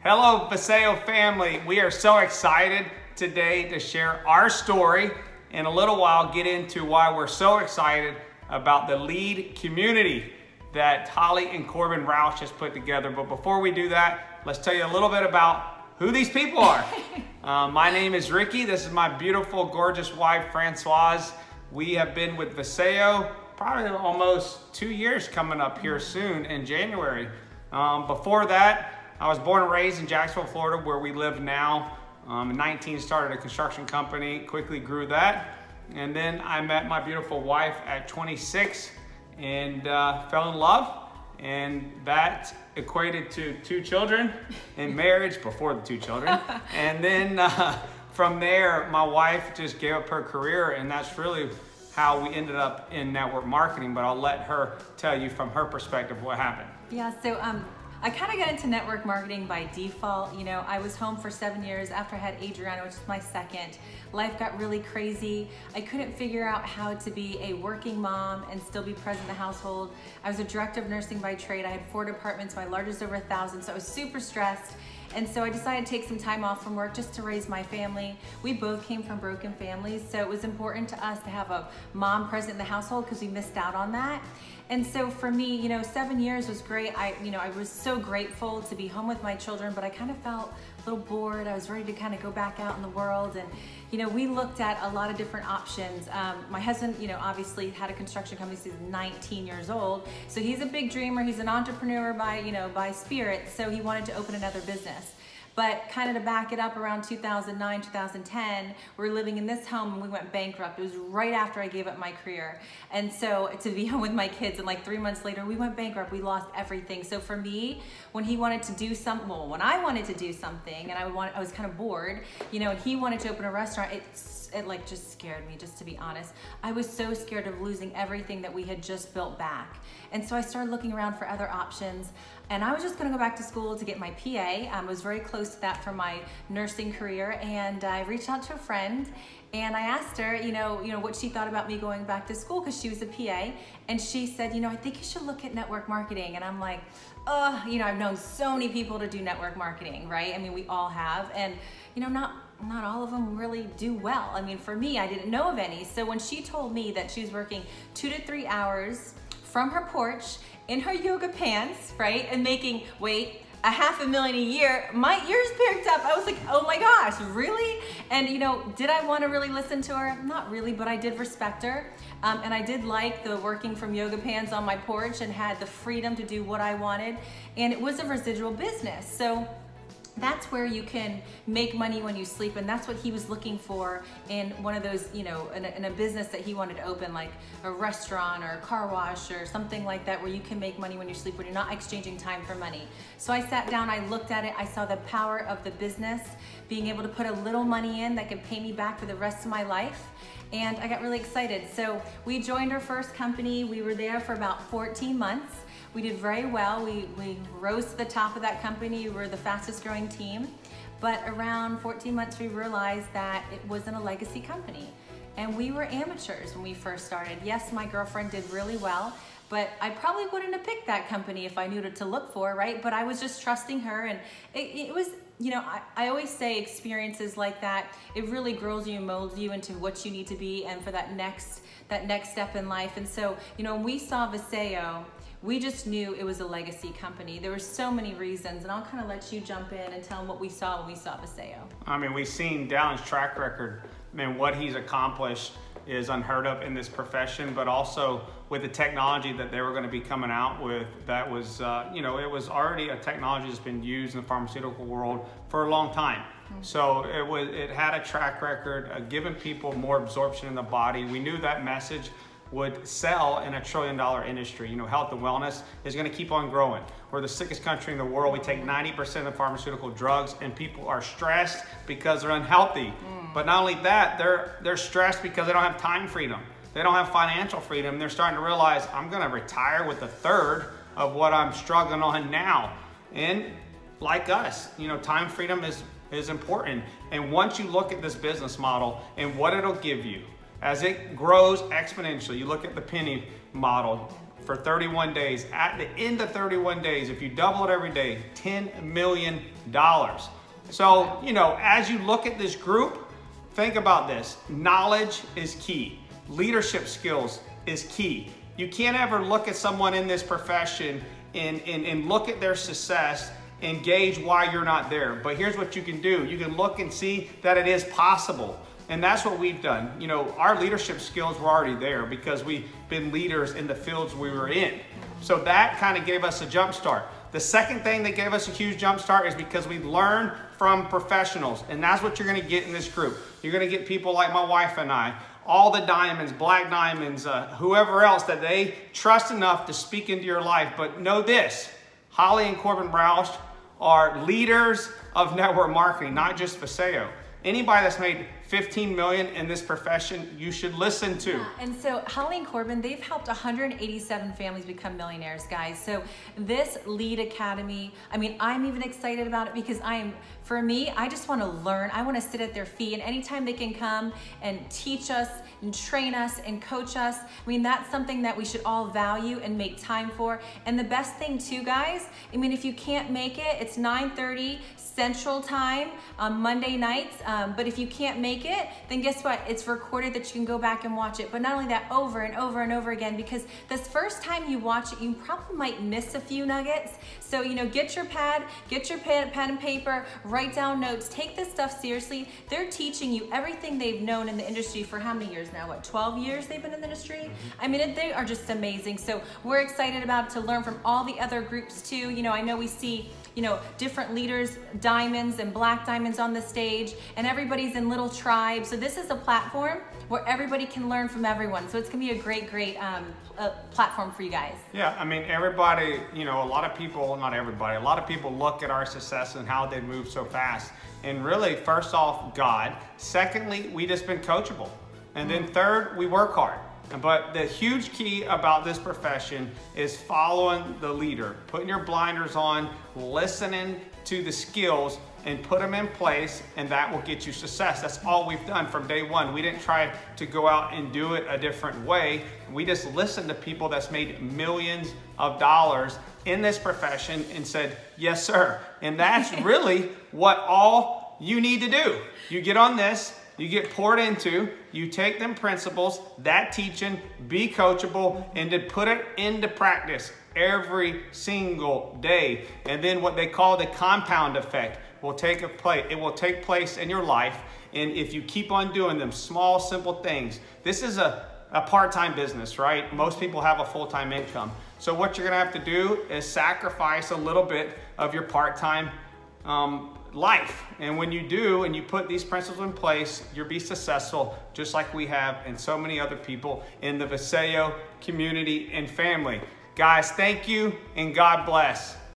Hello, Paseo family. We are so excited today to share our story. In a little while, get into why we're so excited about the lead community that Holly and Corbin Roush has put together. But before we do that, let's tell you a little bit about who these people are. My name is Ricky. This is my beautiful, gorgeous wife, Francoise. We have been with Paseo probably almost 2 years coming up here soon in January. Before that, I was born and raised in Jacksonville, Florida, where we live now. In 19, started a construction company, quickly grew that. And then I met my beautiful wife at 26 and fell in love. And that equated to 2 children in marriage before the 2 children. And then from there, my wife just gave up her career, and that's really how we ended up in network marketing. But I'll let her tell you from her perspective what happened. Yeah, so I kind of got into network marketing by default. You know, I was home for 7 years after I had Adriana, which is my second. Life got really crazy. I couldn't figure out how to be a working mom and still be present in the household. I was a director of nursing by trade. I had 4 departments, my largest over 1,000, so I was super stressed. And so I decided to take some time off from work just to raise my family. We both came from broken families, so it was important to us to have a mom present in the household because we missed out on that. And so for me, you know, 7 years was great. I was so grateful to be home with my children, but I kind of felt a little bored. I was ready to kind of go back out in the world. And, you know, we looked at a lot of different options. My husband, you know, obviously had a construction company since he's 19 years old. So he's a big dreamer. He's an entrepreneur by spirit. So he wanted to open another business. But kind of to back it up, around 2009, 2010, we were living in this home and we went bankrupt. It was right after I gave up my career. And so to be home with my kids, and like 3 months later, we went bankrupt. We lost everything. So for me, when he wanted to do something, well, when I wanted to do something and I was kind of bored, you know, and he wanted to open a restaurant, it like just scared me, just to be honest. I was so scared of losing everything that we had just built back. And so I started looking around for other options. And I was just gonna go back to school to get my PA. I was very close to that for my nursing career. And I reached out to a friend and I asked her, you know what she thought about me going back to school, because she was a PA. And she said, you know, I think you should look at network marketing. And I'm like, oh, you know, I've known so many people to do network marketing, right? I mean, we all have. And, you know, not all of them really do well. I mean, for me, I didn't know of any. So when she told me that she was working 2 to 3 hours from her porch in her yoga pants, right, and making, wait, $500,000 a year, my ears perked up. I was like, oh my gosh, really? And you know, did I want to really listen to her? Not really, but I did respect her. And I did like the working from yoga pants on my porch and had the freedom to do what I wanted. And it was a residual business. So that's where you can make money when you sleep, and that's what he was looking for in one of those, you know, in a business that he wanted to open, like a restaurant or a car wash or something like that, where you can make money when you sleep, when you're not exchanging time for money. So I sat down, I looked at it, I saw the power of the business, being able to put a little money in that could pay me back for the rest of my life. And I got really excited. So we joined our first company. We were there for about 14 months. We did very well. We rose to the top of that company. We were the fastest growing team. But around 14 months, we realized that it wasn't a legacy company. And we were amateurs when we first started. Yes, my girlfriend did really well, but I probably wouldn't have picked that company if I knew what to look for, right? But I was just trusting her, and it was, you know, I always say experiences like that, it really grows you and molds you into what you need to be and for that next step in life. And so, you know, when we saw Paseo, we just knew it was a legacy company. There were so many reasons, and I'll kind of let you jump in and tell them what we saw when we saw Paseo. I mean, we've seen Dallin's track record. I mean, what he's accomplished is unheard of in this profession, but also with the technology that they were going to be coming out with, that was, you know, it was already a technology that's been used in the pharmaceutical world for a long time. So it had a track record of giving people more absorption in the body. We knew that message would sell in a $1 trillion industry. You know, health and wellness is going to keep on growing. We're the sickest country in the world. We take 90% of pharmaceutical drugs, and people are stressed because they're unhealthy. But not only that, they're stressed because they don't have time freedom. They don't have financial freedom. They're starting to realize, I'm going to retire with 1/3 of what I'm struggling on now. And like us, you know, time freedom is important. And once you look at this business model and what it'll give you, as it grows exponentially, you look at the penny model, for 31 days. At the end of 31 days, if you double it every day, $10 million. So, you know, as you look at this group, think about this. Knowledge is key. Leadership skills is key. You can't ever look at someone in this profession and look at their success and gauge why you're not there. But here's what you can do. You can look and see that it is possible. And that's what we've done. You know, our leadership skills were already there because we've been leaders in the fields we were in. So that kind of gave us a jump start. The second thing that gave us a huge jump start is because we learned from professionals. And that's what you're going to get in this group. You're going to get people like my wife and I, all the diamonds, black diamonds, whoever else that they trust enough to speak into your life. But know this, Holly and Corbin Roush are leaders of network marketing, not just Paseo. Anybody that's made 15 million in this profession, you should listen to. Yeah, and so Holly and Corbin, they've helped 187 families become millionaires, guys. So this Lead Academy, I mean, I'm even excited about it because for me, I just want to learn. I want to sit at their feet, and anytime they can come and teach us and train us and coach us, I mean, that's something that we should all value and make time for. And the best thing too, guys, I mean, if you can't make it, it's 9:30 Central Time on Monday nights. But if you can't make it, then guess what? It's recorded that you can go back and watch it. But not only that, over and over and over again, because this first time you watch it, you probably might miss a few nuggets. So, you know, get your pad, get your pen and paper, write down notes, take this stuff seriously. They're teaching you everything they've known in the industry for how many years now? What, 12 years they've been in the industry? I mean, they are just amazing. So we're excited about it, to learn from all the other groups too. You know, I know we see, you know, different leaders, diamonds and black diamonds on the stage, and everybody's in little tribes. So this is a platform where everybody can learn from everyone. So it's gonna be a great platform for you guys. Yeah, I mean, everybody, you know, a lot of people, not everybody, a lot of people look at our success and how they move so fast. And really, first off, God. Secondly, we just been coachable. And then third, we work hard. But the huge key about this profession is following the leader, putting your blinders on, listening to the skills, and put them in place, and that will get you success. That's all we've done from day one. We didn't try to go out and do it a different way. We just listened to people that's made millions of dollars in this profession and said, yes, sir. And that's really what all you need to do. You get on this, you get poured into, you take them principles, that teaching, be coachable, and then put it into practice every single day. And then what they call the compound effect will take place. It will take place in your life. And if you keep on doing them, small, simple things. This is a part-time business, right? Most people have a full-time income. So what you're gonna have to do is sacrifice a little bit of your part-time life. And when you do, and you put these principles in place, you'll be successful, just like we have and so many other people in the Paseo community and family. Guys, thank you and God bless.